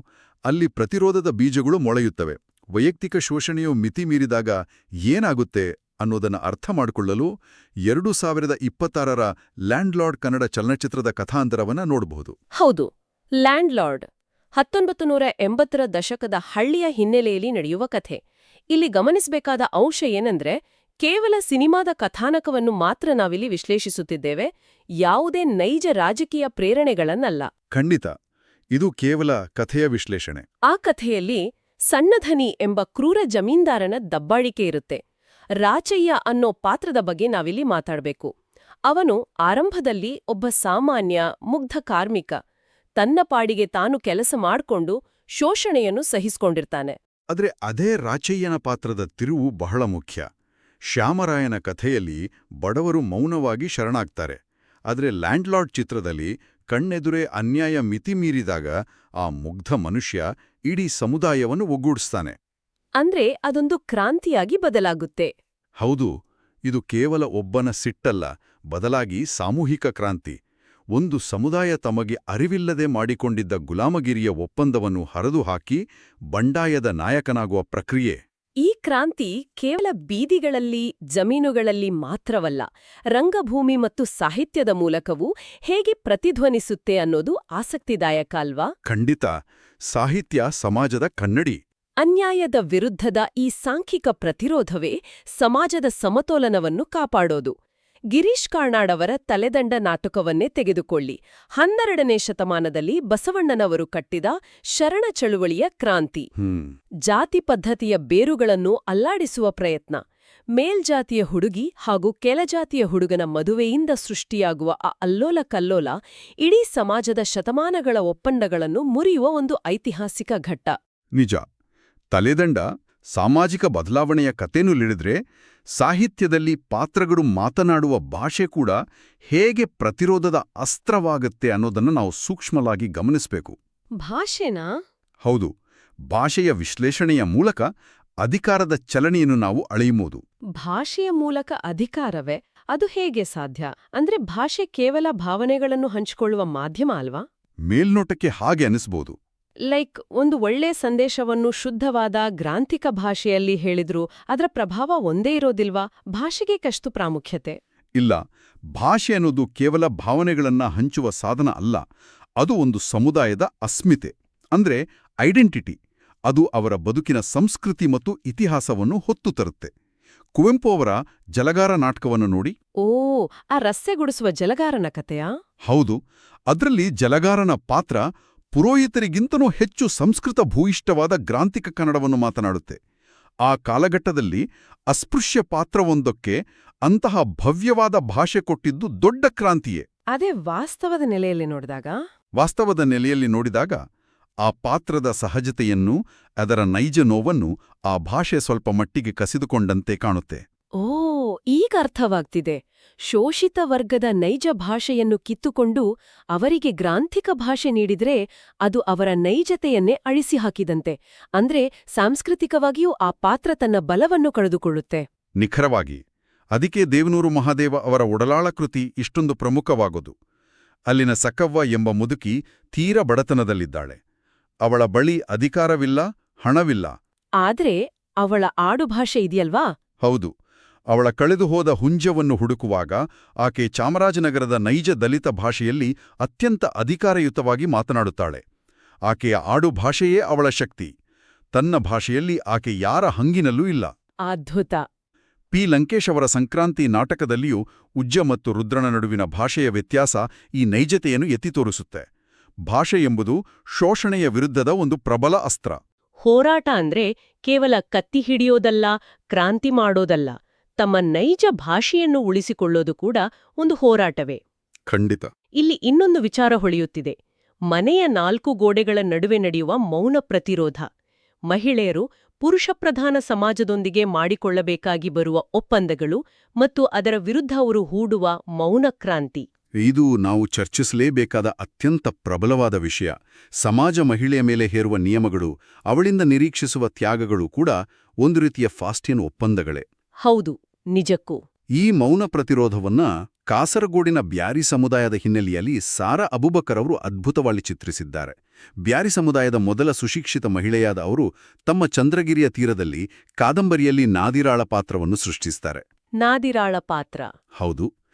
ಅಲ್ಲಿ ಪ್ರತಿರೋಧದ ಬೀಜಗಳು ಮೊಳೆಯುತ್ತವೆ. ವೈಯಕ್ತಿಕ ಶೋಷಣೆಯು ಮಿತಿ ಮೀರಿದಾಗ ಏನಾಗುತ್ತೆ ಅನ್ನೋದನ್ನು ಅರ್ಥ ಮಾಡಿಕೊಳ್ಳಲು 2026ರ ಲ್ಯಾಂಡ್ಲಾರ್ಡ್ ಕನ್ನಡ ಚಲನಚಿತ್ರದ ಕಥಾಂತರವನ್ನ ನೋಡಬಹುದು. ಹೌದು, ಲ್ಯಾಂಡ್ಲಾರ್ಡ್ 1980ರ ದಶಕದ ಹಳ್ಳಿಯ ಹಿನ್ನೆಲೆಯಲ್ಲಿ ನಡೆಯುವ ಕಥೆ. ಇಲ್ಲಿ ಗಮನಿಸಬೇಕಾದ ಅಂಶ ಏನಂದ್ರೆ, ಕೇವಲ ಸಿನಿಮಾದ ಕಥಾನಕವನ್ನು ಮಾತ್ರ ನಾವಿಲ್ಲಿ ವಿಶ್ಲೇಷಿಸುತ್ತಿದ್ದೇವೆ, ಯಾವುದೇ ನೈಜ ರಾಜಕೀಯ ಪ್ರೇರಣೆಗಳನ್ನಲ್ಲ. ಖಂಡಿತ, ಇದು ಕೇವಲ ಕಥೆಯ ವಿಶ್ಲೇಷಣೆ. ಆ ಕಥೆಯಲ್ಲಿ ಸಣ್ಣಧನಿ ಎಂಬ ಕ್ರೂರ ಜಮೀನ್ದಾರನ ದಬ್ಬಾಳಿಕೆ ಇರುತ್ತೆ. ರಾಚಯ್ಯ ಅನ್ನೋ ಪಾತ್ರದ ಬಗ್ಗೆ ನಾವಿಲ್ಲಿ ಮಾತಾಡ್ಬೇಕು. ಅವನು ಆರಂಭದಲ್ಲಿ ಒಬ್ಬ ಸಾಮಾನ್ಯ ಮುಗ್ಧ ಕಾರ್ಮಿಕ. ತನ್ನ ಪಾಡಿಗೆ ತಾನು ಕೆಲಸ ಮಾಡ್ಕೊಂಡು ಶೋಷಣೆಯನ್ನು ಸಹಿಸ್ಕೊಂಡಿರ್ತಾನೆ. ಆದ್ರೆ ಅದೇ ರಾಚಯ್ಯನ ಪಾತ್ರದ ತಿರುವು ಬಹಳ ಮುಖ್ಯ. ಶ್ಯಾಮರಾಯನ ಕಥೆಯಲ್ಲಿ ಬಡವರು ಮೌನವಾಗಿ ಶರಣಾಗ್ತಾರೆ. ಆದ್ರೆ ಲ್ಯಾಂಡ್ಲಾರ್ಡ್ ಚಿತ್ರದಲ್ಲಿ ಕಣ್ಣೆದುರೇ ಅನ್ಯಾಯ ಮಿತಿ ಮೀರಿದಾಗ ಆ ಮುಗ್ಧ ಮನುಷ್ಯ ಇಡೀ ಸಮುದಾಯವನ್ನು ಒಗ್ಗೂಡಿಸ್ತಾನೆ. ಅಂದ್ರೆ ಅದೊಂದು ಕ್ರಾಂತಿಯಾಗಿ ಬದಲಾಗುತ್ತೆ. ಹೌದು, ಇದು ಕೇವಲ ಒಬ್ಬನ ಸಿಟ್ಟಲ್ಲ, ಬದಲಾಗಿ ಸಾಮೂಹಿಕ ಕ್ರಾಂತಿ. ಒಂದು ಸಮುದಾಯ ತಮಗೆ ಅರಿವಿಲ್ಲದೆ ಮಾಡಿಕೊಂಡಿದ್ದ ಗುಲಾಮಗಿರಿಯ ಒಪ್ಪಂದವನ್ನು ಹರಿದು ಹಾಕಿ ಬಂಡಾಯದ ನಾಯಕನಾಗುವ ಪ್ರಕ್ರಿಯೆ. ಈ ಕ್ರಾಂತಿ ಕೇವಲ ಬೀದಿಗಳಲ್ಲಿ, ಜಮೀನುಗಳಲ್ಲಿ ಮಾತ್ರವಲ್ಲ, ರಂಗಭೂಮಿ ಮತ್ತು ಸಾಹಿತ್ಯದ ಮೂಲಕವೂ ಹೇಗೆ ಪ್ರತಿಧ್ವನಿಸುತ್ತೆ ಅನ್ನೋದು ಆಸಕ್ತಿದಾಯಕ ಅಲ್ವಾ? ಖಂಡಿತ. ಸಾಹಿತ್ಯ ಸಮಾಜದ ಕನ್ನಡಿ. ಅನ್ಯಾಯದ ವಿರುದ್ಧದ ಈ ಸಾಂಖಿಕ ಪ್ರತಿರೋಧವೇ ಸಮಾಜದ ಸಮತೋಲನವನ್ನು ಕಾಪಾಡೋದು. ಗಿರೀಶ್ ಕಾರ್ನಾಡವರ ತಲೆದಂಡ ನಾಟಕವನ್ನೇ ತೆಗೆದುಕೊಳ್ಳಿ. 12ನೇ ಶತಮಾನದಲ್ಲಿ ಬಸವಣ್ಣನವರು ಕಟ್ಟಿದ ಶರಣ ಚಳುವಳಿಯ ಕ್ರಾಂತಿ. ಜಾತಿ ಪದ್ಧತಿಯ ಬೇರುಗಳನ್ನು ಅಲ್ಲಾಡಿಸುವ ಪ್ರಯತ್ನ. ಮೇಲ್ಜಾತಿಯ ಹುಡುಗಿ ಹಾಗೂ ಕೆಳಜಾತಿಯ ಹುಡುಗನ ಮದುವೆಯಿಂದ ಸೃಷ್ಟಿಯಾಗುವ ಆ ಅಲ್ಲೋಲ ಕಲ್ಲೋಲ ಇಡೀ ಸಮಾಜದ ಶತಮಾನಗಳ ಒಪ್ಪಂದಗಳನ್ನು ಮುರಿಯುವ ಒಂದು ಐತಿಹಾಸಿಕ ಘಟ್ಟ. ನಿಜ. ತಲೆದಂಡ ಸಾಮಾಜಿಕ ಬದಲಾವಣೆಯ ಕಥೆನೂಲಿಡಿದ್ರೆ ಸಾಹಿತ್ಯದಲ್ಲಿ ಪಾತ್ರಗಳು ಮಾತನಾಡುವ ಭಾಷೆ ಕೂಡ ಹೇಗೆ ಪ್ರತಿರೋಧದ ಅಸ್ತ್ರವಾಗುತ್ತೆ ಅನ್ನೋದನ್ನು ನಾವು ಸೂಕ್ಷ್ಮವಾಗಿ ಗಮನಿಸಬೇಕು. ಭಾಷೆನಾ? ಹೌದು. ಭಾಷೆಯ ವಿಶ್ಲೇಷಣೆಯ ಮೂಲಕ ಅಧಿಕಾರದ ಚಲನೆಯನ್ನು ನಾವು ಅಳೆಯುವುದು. ಭಾಷೆಯ ಮೂಲಕ ಅಧಿಕಾರವೇ? ಅದು ಹೇಗೆ ಸಾಧ್ಯ? ಅಂದ್ರೆ ಭಾಷೆ ಕೇವಲ ಭಾವನೆಗಳನ್ನು ಹಂಚಿಕೊಳ್ಳುವ ಮಾಧ್ಯಮ ಅಲ್ವಾ? ಮೇಲ್ನೋಟಕ್ಕೆ ಹಾಗೆ ಅನಿಸ್ಬೋದು. ಒಂದು ಒಳ್ಳೆ ಸಂದೇಶವನ್ನು ಶುದ್ಧವಾದ ಗ್ರಾಂಥಿಕ ಭಾಷೆಯಲ್ಲಿ ಹೇಳಿದ್ರೂ ಅದರ ಪ್ರಭಾವ ಒಂದೇ ಇರೋದಿಲ್ವಾ? ಭಾಷೆಗೆ ಕಷ್ಟು ಪ್ರಾಮುಖ್ಯತೆ? ಇಲ್ಲ. ಭಾಷೆ ಅನ್ನೋದು ಕೇವಲ ಭಾವನೆಗಳನ್ನ ಹಂಚುವ ಸಾಧನ ಅಲ್ಲ. ಅದು ಒಂದು ಸಮುದಾಯದ ಅಸ್ಮಿತೆ, ಅಂದ್ರೆ ಐಡೆಂಟಿಟಿ. ಅದು ಅವರ ಬದುಕಿನ ಸಂಸ್ಕೃತಿ ಮತ್ತು ಇತಿಹಾಸವನ್ನು ಹೊತ್ತು ತರುತ್ತೆ. ಕುವೆಂಪು ಅವರ ಜಲಗಾರ ನಾಟಕವನ್ನು ನೋಡಿ. ಆ ರಸ್ಸೆಗುಡಿಸುವ ಜಲಗಾರನ ಕಥೆಯಾ? ಹೌದು. ಅದರಲ್ಲಿ ಜಲಗಾರನ ಪಾತ್ರ ಪುರೋಹಿತರಿಗಿಂತನೂ ಹೆಚ್ಚು ಸಂಸ್ಕೃತ ಭೂಯಿಷ್ಠವಾದ ಗ್ರಾಂಥಿಕ ಕನ್ನಡವನ್ನು ಮಾತನಾಡುತ್ತೆ. ಆ ಕಾಲಘಟ್ಟದಲ್ಲಿ ಅಸ್ಪೃಶ್ಯ ಪಾತ್ರವೊಂದಕ್ಕೆ ಅಂತಹ ಭವ್ಯವಾದ ಭಾಷೆ ಕೊಟ್ಟಿದ್ದು ದೊಡ್ಡ ಕ್ರಾಂತಿಯೇ. ಅದೇ ವಾಸ್ತವದ ನೆಲೆಯಲ್ಲಿ ನೋಡಿದಾಗ ಆ ಪಾತ್ರದ ಸಹಜತೆಯನ್ನು, ಅದರ ನೈಜ ನೋವನ್ನು ಆ ಭಾಷೆ ಸ್ವಲ್ಪ ಮಟ್ಟಿಗೆ ಕಸಿದುಕೊಂಡಂತೆ ಕಾಣುತ್ತೆ. ಈಗ ಅರ್ಥವಾಗ್ತಿದೆ. ಶೋಷಿತ ವರ್ಗದ ನೈಜ ಭಾಷೆಯನ್ನು ಕಿತ್ತುಕೊಂಡು ಅವರಿಗೆ ಗ್ರಾಂಥಿಕ ಭಾಷೆ ನೀಡಿದ್ರೆ ಅದು ಅವರ ನೈಜತೆಯನ್ನೇ ಅಳಿಸಿ ಹಾಕಿದಂತೆ. ಅಂದ್ರೆ ಸಾಂಸ್ಕೃತಿಕವಾಗಿಯೂ ಆ ಪಾತ್ರ ತನ್ನ ಬಲವನ್ನು ಕಳೆದುಕೊಳ್ಳುತ್ತೆ. ನಿಖರವಾಗಿ. ಅದಕ್ಕೆ ದೇವನೂರು ಮಹಾದೇವ ಅವರ ಒಡಲಾಳ ಕೃತಿ ಇಷ್ಟೊಂದು ಪ್ರಮುಖವಾಗೋದು. ಅಲ್ಲಿನ ಸಕವ್ವ ಎಂಬ ಮುದುಕಿ ತೀರ ಬಡತನದಲ್ಲಿದ್ದಾಳೆ. ಅವಳ ಬಳಿ ಅಧಿಕಾರವಿಲ್ಲ, ಹಣವಿಲ್ಲ. ಆದ್ರೆ ಅವಳ ಆಡುಭಾಷೆ ಇದೆಯಲ್ವಾ? ಹೌದು. ಅವಳ ಕಳೆದು ಹೋದ ಹುಂಜವನ್ನು ಹುಡುಕುವಾಗ ಆಕೆ ಚಾಮರಾಜನಗರದ ನೈಜ ದಲಿತ ಭಾಷೆಯಲ್ಲಿ ಅತ್ಯಂತ ಅಧಿಕಾರಯುತವಾಗಿ ಮಾತನಾಡುತ್ತಾಳೆ. ಆಕೆಯ ಆಡುಭಾಷೆಯೇ ಅವಳ ಶಕ್ತಿ. ತನ್ನ ಭಾಷೆಯಲ್ಲಿ ಆಕೆ ಯಾರ ಹಂಗಿನಲ್ಲೂ ಇಲ್ಲ. ಅದ್ಭುತ. ಪಿ. ಲಂಕೇಶ್ ಅವರ ಸಂಕ್ರಾಂತಿ ನಾಟಕದಲ್ಲಿಯೂ ಉಜ್ಜ ಮತ್ತು ರುದ್ರನ ನಡುವಿನ ಭಾಷೆಯ ವ್ಯತ್ಯಾಸ ಈ ನೈಜತೆಯನ್ನು ಎತ್ತಿ ತೋರಿಸುತ್ತೆ. ಭಾಷೆ ಎಂಬುದು ಶೋಷಣೆಯ ವಿರುದ್ಧದ ಒಂದು ಪ್ರಬಲ ಅಸ್ತ್ರ. ಹೋರಾಟ ಅಂದ್ರೆ ಕೇವಲ ಕತ್ತಿ ಹಿಡಿಯೋದಲ್ಲ, ಕ್ರಾಂತಿ ಮಾಡೋದಲ್ಲ. ತಮ್ಮ ನೈಜ ಭಾಷೆಯನ್ನು ಉಳಿಸಿಕೊಳ್ಳೋದು ಕೂಡ ಒಂದು ಹೋರಾಟವೇ. ಖಂಡಿತ. ಇಲ್ಲಿ ಇನ್ನೊಂದು ವಿಚಾರ ಹೊಳೆಯುತ್ತಿದೆ. ಮನೆಯ 4 ಗೋಡೆಗಳ ನಡುವೆ ನಡೆಯುವ ಮೌನ ಪ್ರತಿರೋಧ. ಮಹಿಳೆಯರು ಪುರುಷಪ್ರಧಾನ ಸಮಾಜದೊಂದಿಗೆ ಮಾಡಿಕೊಳ್ಳಬೇಕಾಗಿ ಬರುವ ಒಪ್ಪಂದಗಳು ಮತ್ತು ಅದರ ವಿರುದ್ಧ ಅವರು ಹೂಡುವ ಮೌನ ಕ್ರಾಂತಿ. ಇದು ನಾವು ಚರ್ಚಿಸಲೇಬೇಕಾದ ಅತ್ಯಂತ ಪ್ರಬಲವಾದ ವಿಷಯ. ಸಮಾಜ ಮಹಿಳೆಯ ಮೇಲೆ ಹೇರುವ ನಿಯಮಗಳು, ಅವಳಿಂದ ನಿರೀಕ್ಷಿಸುವ ತ್ಯಾಗಗಳು ಕೂಡ ಒಂದು ರೀತಿಯ ಫಾಸ್ಟಿಯನ್ ಒಪ್ಪಂದಗಳೇ. ಹೌದು, ನಿಜಕ್ಕೂ. ಈ ಮೌನ ಪ್ರತಿರೋಧವನ್ನ ಕಾಸರಗೋಡಿನ ಬ್ಯಾರಿ ಸಮುದಾಯದ ಹಿನ್ನೆಲೆಯಲ್ಲಿ ಸಾರಾ ಅಬುಬಕರ್ ಅವರು ಅದ್ಭುತವಾಗಿ ಚಿತ್ರಿಸಿದ್ದಾರೆ. ಬ್ಯಾರಿ ಸಮುದಾಯದ ಮೊದಲ ಸುಶಿಕ್ಷಿತ ಮಹಿಳೆಯಾದ ಅವರು ತಮ್ಮ ಚಂದ್ರಗಿರಿಯ ತೀರದಲ್ಲಿ ಕಾದಂಬರಿಯಲ್ಲಿ ನಾದಿರಾಳ ಪಾತ್ರವನ್ನು ಸೃಷ್ಟಿಸುತ್ತಾರೆ. ನಾದಿರಾಳ ಪಾತ್ರ. ಹೌದು.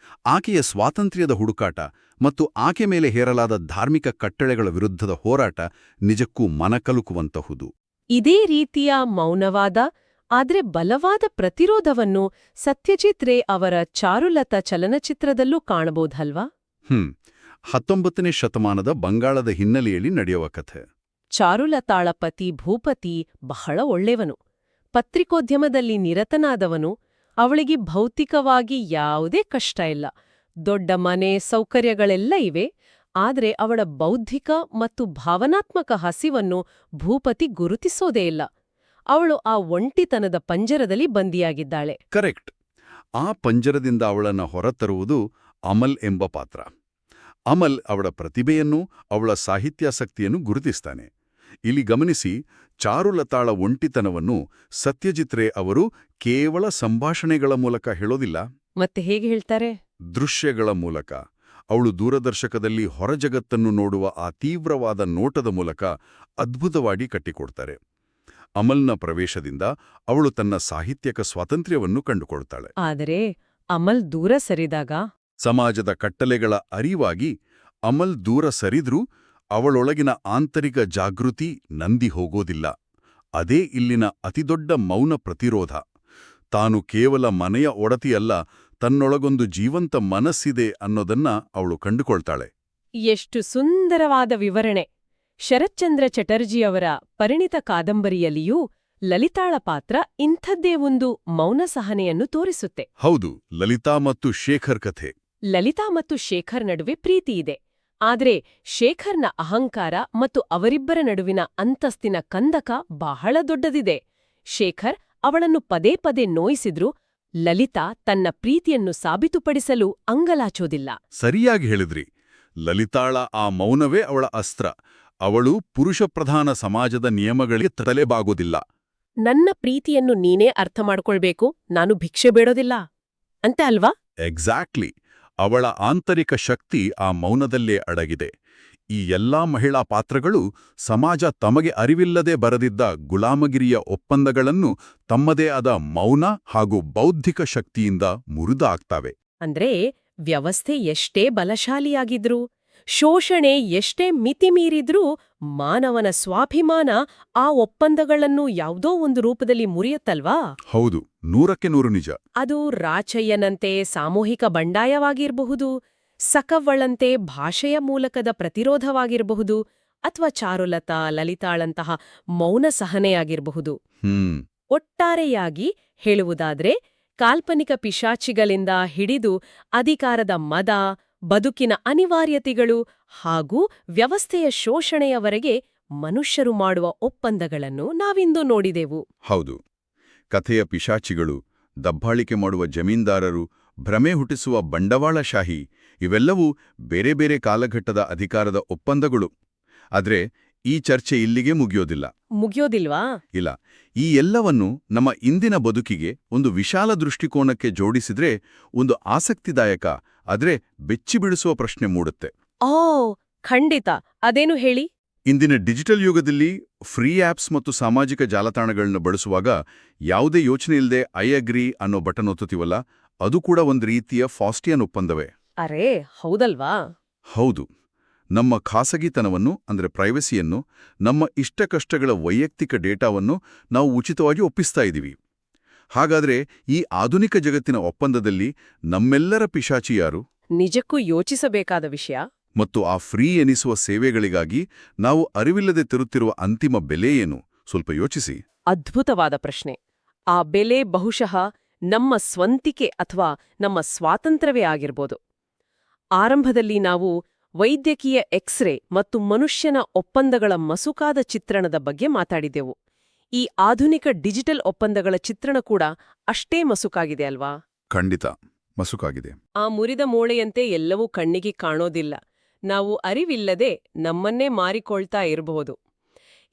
ಆಕೆಯ ಸ್ವಾತಂತ್ರ್ಯದ ಹುಡುಕಾಟ ಮತ್ತು ಆಕೆ ಮೇಲೆ ಹೇರಲಾದ ಧಾರ್ಮಿಕ ಕಟ್ಟಳೆಗಳ ವಿರುದ್ಧದ ಹೋರಾಟ ನಿಜಕ್ಕೂ ಮನಕಲುಕುವಂತಹುದು. ಇದೇ ರೀತಿಯ ಮೌನವಾದ ಆದ್ರೆ ಬಲವಾದ ಪ್ರತಿರೋಧವನ್ನು ಸತ್ಯಜಿತ್ ರೇ ಅವರ ಚಾರುಲತಾ ಚಲನಚಿತ್ರದಲ್ಲೂ ಕಾಣಬಹುದಲ್ವಾ? 19ನೇ ಶತಮಾನದ ಬಂಗಾಳದ ಹಿನ್ನೆಲೆಯಲ್ಲಿ ನಡೆಯುವ ಕಥೆ. ಚಾರುಲತಾಳ ಪತಿ ಭೂಪತಿ ಬಹಳ ಒಳ್ಳೆಯವನು, ಪತ್ರಿಕೋದ್ಯಮದಲ್ಲಿ ನಿರತನಾದವನು. ಅವಳಿಗೆ ಭೌತಿಕವಾಗಿ ಯಾವುದೇ ಕಷ್ಟ ಇಲ್ಲ, ದೊಡ್ಡ ಮನೆ ಸೌಕರ್ಯಗಳೆಲ್ಲ ಇವೆ. ಆದ್ರೆ ಅವಳ ಬೌದ್ಧಿಕ ಮತ್ತು ಭಾವನಾತ್ಮಕ ಹಸಿವನ್ನು ಭೂಪತಿ ಗುರುತಿಸೋದೇ ಇಲ್ಲ. ಅವಳು ಆ ಒಂಟಿತನದ ಪಂಜರದಲ್ಲಿ ಬಂದಿಯಾಗಿದ್ದಾಳೆ. ಕರೆಕ್ಟ್. ಆ ಪಂಜರದಿಂದ ಅವಳನ್ನು ಹೊರತರುವುದು ಅಮಲ್ ಎಂಬ ಪಾತ್ರ. ಅಮಲ್ ಅವಳ ಪ್ರತಿಭೆಯನ್ನು, ಅವಳ ಸಾಹಿತ್ಯಾಸಕ್ತಿಯನ್ನು ಗುರುತಿಸ್ತಾನೆ. ಇಲ್ಲಿ ಗಮನಿಸಿ, ಚಾರುಲತಾಳ ಒಂಟಿತನವನ್ನು ಸತ್ಯಜಿತ್ ರೇ ಅವರು ಕೇವಲ ಸಂಭಾಷಣೆಗಳ ಮೂಲಕ ಹೇಳೋದಿಲ್ಲ. ಮತ್ತೆ ಹೇಗೆ ಹೇಳ್ತಾರೆ? ದೃಶ್ಯಗಳ ಮೂಲಕ. ಅವಳು ದೂರದರ್ಶಕದಲ್ಲಿ ಹೊರಜಗತ್ತನ್ನು ನೋಡುವ ಆ ತೀವ್ರವಾದ ನೋಟದ ಮೂಲಕ ಅದ್ಭುತವಾಗಿ ಕಟ್ಟಿಕೊಡ್ತಾರೆ. ಅಮಲ್ನ ಪ್ರವೇಶದಿಂದ ಅವಳು ತನ್ನ ಸಾಹಿತ್ಯಕ ಸ್ವಾತಂತ್ರ್ಯವನ್ನು ಕಂಡುಕೊಳ್ತಾಳೆ. ಆದರೆ ಅಮಲ್ ದೂರ ಸರಿದಾಗ ಸಮಾಜದ ಕಟ್ಟಲೆಗಳ ಅರಿವಾಗಿ ಅಮಲ್ ದೂರ ಸರಿದ್ರೂ ಅವಳೊಳಗಿನ ಆಂತರಿಕ ಜಾಗೃತಿ ನಂದಿ ಹೋಗೋದಿಲ್ಲ. ಅದೇ ಇಲ್ಲಿನ ಅತಿದೊಡ್ಡ ಮೌನ ಪ್ರತಿರೋಧ. ತಾನು ಕೇವಲ ಮನೆಯ ಒಡತಿಯಲ್ಲ, ತನ್ನೊಳಗೊಂದು ಜೀವಂತ ಮನಸ್ಸಿದೆ ಅನ್ನೋದನ್ನ ಅವಳು ಕಂಡುಕೊಳ್ತಾಳೆ. ಎಷ್ಟು ಸುಂದರವಾದ ವಿವರಣೆ! ಶರತ್ಚಂದ್ರ ಚಟರ್ಜಿಯವರ ಪರಿಣಿತ ಕಾದಂಬರಿಯಲ್ಲಿಯೂ ಲಲಿತಾಳ ಪಾತ್ರ ಇಂಥದ್ದೇ ಒಂದು ಮೌನ ಸಹನೆಯನ್ನು ತೋರಿಸುತ್ತೆ. ಹೌದು, ಲಲಿತಾ ಮತ್ತು ಶೇಖರ್ ಕಥೆ. ಲಲಿತಾ ಮತ್ತು ಶೇಖರ್ ನಡುವೆ ಪ್ರೀತಿಯಿದೆ. ಆದ್ರೆ ಶೇಖರ್ನ ಅಹಂಕಾರ ಮತ್ತು ಅವರಿಬ್ಬರ ನಡುವಿನ ಅಂತಸ್ತಿನ ಕಂದಕ ಬಹಳ ದೊಡ್ಡದಿದೆ. ಶೇಖರ್ ಅವಳನ್ನು ಪದೇ ಪದೇ ನೋಯಿಸಿದ್ರೂ ಲಲಿತಾ ತನ್ನ ಪ್ರೀತಿಯನ್ನು ಸಾಬೀತುಪಡಿಸಲು ಅಂಗಲಾಚೋದಿಲ್ಲ. ಸರಿಯಾಗಿ ಹೇಳಿದ್ರಿ. ಲಲಿತಾಳ ಆ ಮೌನವೇ ಅವಳ ಅಸ್ತ್ರ. ಅವಳು ಪುರುಷಪ್ರಧಾನ ಸಮಾಜದ ನಿಯಮಗಳಿಗೆ ತಲೆಬಾಗೋದಿಲ್ಲ. ನನ್ನ ಪ್ರೀತಿಯನ್ನು ನೀನೇ ಅರ್ಥ ಮಾಡ್ಕೊಳ್ಬೇಕು, ನಾನು ಭಿಕ್ಷೆ ಬೇಡೋದಿಲ್ಲ ಅಂತ ಅಲ್ವಾ? ಎಕ್ಸಾಕ್ಟ್ಲಿ. ಅವಳ ಆಂತರಿಕ ಶಕ್ತಿ ಆ ಮೌನದಲ್ಲೇ ಅಡಗಿದೆ. ಈ ಎಲ್ಲಾ ಮಹಿಳಾ ಪಾತ್ರಗಳು ಸಮಾಜ ತಮಗೆ ಅರಿವಿಲ್ಲದೆ ಬರೆದಿದ್ದ ಗುಲಾಮಗಿರಿಯ ಒಪ್ಪಂದಗಳನ್ನು ತಮ್ಮದೇ ಆದ ಮೌನ ಹಾಗೂ ಬೌದ್ಧಿಕ ಶಕ್ತಿಯಿಂದ ಮುರಿದಾಕ್ತಾವೆ. ಅಂದ್ರೆ ವ್ಯವಸ್ಥೆ ಎಷ್ಟೇ ಬಲಶಾಲಿಯಾಗಿದ್ರೂ, ಶೋಷಣೆ ಎಷ್ಟೇ ಮಿತಿಮೀರಿದ್ರೂ ಮಾನವನ ಸ್ವಾಭಿಮಾನ ಆ ಒಪ್ಪಂದಗಳನ್ನು ಯಾವುದೋ ಒಂದು ರೂಪದಲ್ಲಿ ಮುರಿಯತ್ತಲ್ವಾ? ಹೌದು, 100% ನಿಜ. ಅದು ರಾಚಯ್ಯನಂತೆ ಸಾಮೂಹಿಕ ಬಂಡಾಯವಾಗಿರಬಹುದು, ಸಕವ್ವಳಂತೆ ಭಾಷೆಯ ಮೂಲಕದ ಪ್ರತಿರೋಧವಾಗಿರಬಹುದು, ಅಥವಾ ಚಾರುಲತಾ, ಲಲಿತಾಳಂತಹ ಮೌನ ಸಹನೆಯಾಗಿರಬಹುದು. ಒಟ್ಟಾರೆಯಾಗಿ ಹೇಳುವುದಾದ್ರೆ, ಕಾಲ್ಪನಿಕ ಪಿಶಾಚಿಗಳಿಂದ ಹಿಡಿದು ಅಧಿಕಾರದ ಮದ, ಬದುಕಿನ ಅನಿವಾರ್ಯತೆಗಳು ಹಾಗೂ ವ್ಯವಸ್ಥೆಯ ಶೋಷಣೆಯವರೆಗೆ ಮನುಷ್ಯರು ಮಾಡುವ ಒಪ್ಪಂದಗಳನ್ನು ನಾವಿಂದು ನೋಡಿದೆವು. ಹೌದು. ಕಥೆಯ ಪಿಶಾಚಿಗಳು, ದಬ್ಬಾಳಿಕೆ ಮಾಡುವ ಜಮೀನ್ದಾರರು, ಭ್ರಮೆ ಹುಟ್ಟಿಸುವ ಬಂಡವಾಳಶಾಹಿ ಇವೆಲ್ಲವೂ ಬೇರೆ ಬೇರೆ ಕಾಲಘಟ್ಟದ ಅಧಿಕಾರದ ಒಪ್ಪಂದಗಳು. ಆದ್ರೆ ಈ ಚರ್ಚೆ ಇಲ್ಲಿಗೆ ಮುಗಿಯೋದಿಲ್ವಾ? ಇಲ್ಲ. ಈ ಎಲ್ಲವನ್ನು ನಮ್ಮ ಇಂದಿನ ಬದುಕಿಗೆ ಒಂದು ವಿಶಾಲ ದೃಷ್ಟಿಕೋನಕ್ಕೆ ಜೋಡಿಸಿದ್ರೆ ಒಂದು ಆಸಕ್ತಿದಾಯಕ ಆದ್ರೆ ಬೆಚ್ಚಿಬಿಡಿಸುವ ಪ್ರಶ್ನೆ ಮೂಡುತ್ತೆ. ಖಂಡಿತ. ಅದೇನು ಹೇಳಿ? ಇಂದಿನ ಡಿಜಿಟಲ್ ಯುಗದಲ್ಲಿ ಫ್ರೀ ಆಪ್ಸ್ ಮತ್ತು ಸಾಮಾಜಿಕ ಜಾಲತಾಣಗಳನ್ನು ಬಳಸುವಾಗ ಯಾವುದೇ ಯೋಚನೆ ಇಲ್ಲದೆ ಐ ಅಗ್ರಿ ಅನ್ನೋ ಬಟನ್ ಒತ್ತುತ್ತೀವಲ್ಲ, ಅದು ಕೂಡ ಒಂದು ರೀತಿಯ ಫಾಸ್ಟಿಯನ್ ಒಪ್ಪಂದವೇ. ಅರೇ ಹೌದಲ್ವಾ? ಹೌದು. ನಮ್ಮ ಖಾಸಗಿತನವನ್ನು ಅಂದ್ರೆ ಪ್ರೈವಸಿಯನ್ನು, ನಮ್ಮ ಇಷ್ಟಕಷ್ಟಗಳ ವೈಯಕ್ತಿಕ ಡೇಟಾವನ್ನು ನಾವು ಉಚಿತವಾಗಿ ಒಪ್ಪಿಸ್ತಾ ಇದ್ದೀವಿ. ಹಾಗಾದ್ರೆ ಈ ಆಧುನಿಕ ಜಗತ್ತಿನ ಒಪ್ಪಂದದಲ್ಲಿ ನಮ್ಮೆಲ್ಲರ ಪಿಶಾಚಿ ಯಾರು? ನಿಜಕ್ಕೂ ಯೋಚಿಸಬೇಕಾದ ವಿಷಯ. ಮತ್ತು ಆ ಫ್ರೀ ಎನಿಸುವ ಸೇವೆಗಳಿಗಾಗಿ ನಾವು ಅರಿವಿಲ್ಲದೆ ತರುತ್ತಿರುವ ಅಂತಿಮ ಬೆಲೆ ಏನು? ಸ್ವಲ್ಪ ಯೋಚಿಸಿ. ಅದ್ಭುತವಾದ ಪ್ರಶ್ನೆ. ಆ ಬೆಲೆ ಬಹುಶಃ ನಮ್ಮ ಸ್ವಂತಿಕೆ ಅಥವಾ ನಮ್ಮ ಸ್ವಾತಂತ್ರ್ಯವೇ ಆಗಿರ್ಬೋದು. ಆರಂಭದಲ್ಲಿ ನಾವು ವೈದ್ಯಕೀಯ ಎಕ್ಸ್ರೇ ಮತ್ತು ಮನುಷ್ಯನ ಒಪ್ಪಂದಗಳ ಮಸುಕಾದ ಚಿತ್ರಣದ ಬಗ್ಗೆ ಮಾತಾಡಿದೆವು. ಈ ಆಧುನಿಕ ಡಿಜಿಟಲ್ ಒಪ್ಪಂದಗಳ ಚಿತ್ರಣ ಕೂಡ ಅಷ್ಟೇ ಮಸುಕಾಗಿದೆ ಅಲ್ವಾ? ಖಂಡಿತ ಮಸುಕಾಗಿದೆ. ಆ ಮುರಿದ ಮೂಳೆಯಂತೆ ಎಲ್ಲವೂ ಕಣ್ಣಿಗೆ ಕಾಣೋದಿಲ್ಲ. ನಾವು ಅರಿವಿಲ್ಲದೆ ನಮ್ಮನ್ನೇ ಮಾರಿಕೊಳ್ತಾ ಇರಬಹುದು.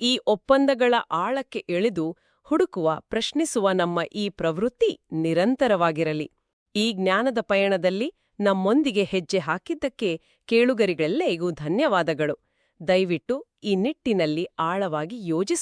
ಈ ಒಪ್ಪಂದಗಳ ಆಳಕ್ಕೆ ಇಳಿದು ಹುಡುಕುವ, ಪ್ರಶ್ನಿಸುವ ನಮ್ಮ ಈ ಪ್ರವೃತ್ತಿ ನಿರಂತರವಾಗಿರಲಿ. ಈ ಜ್ಞಾನದ ಪಯಣದಲ್ಲಿ ನಮ್ಮೊಂದಿಗೆ ಹೆಜ್ಜೆ ಹಾಕಿದ್ದಕ್ಕೆ ಕೇಳುಗರಿಗೆಲ್ಲರಿಗೂ ಧನ್ಯವಾದಗಳು. ದಯವಿಟ್ಟು ಈ ನಿಟ್ಟಿನಲ್ಲಿ ಆಳವಾಗಿ ಯೋಚಿಸಿ.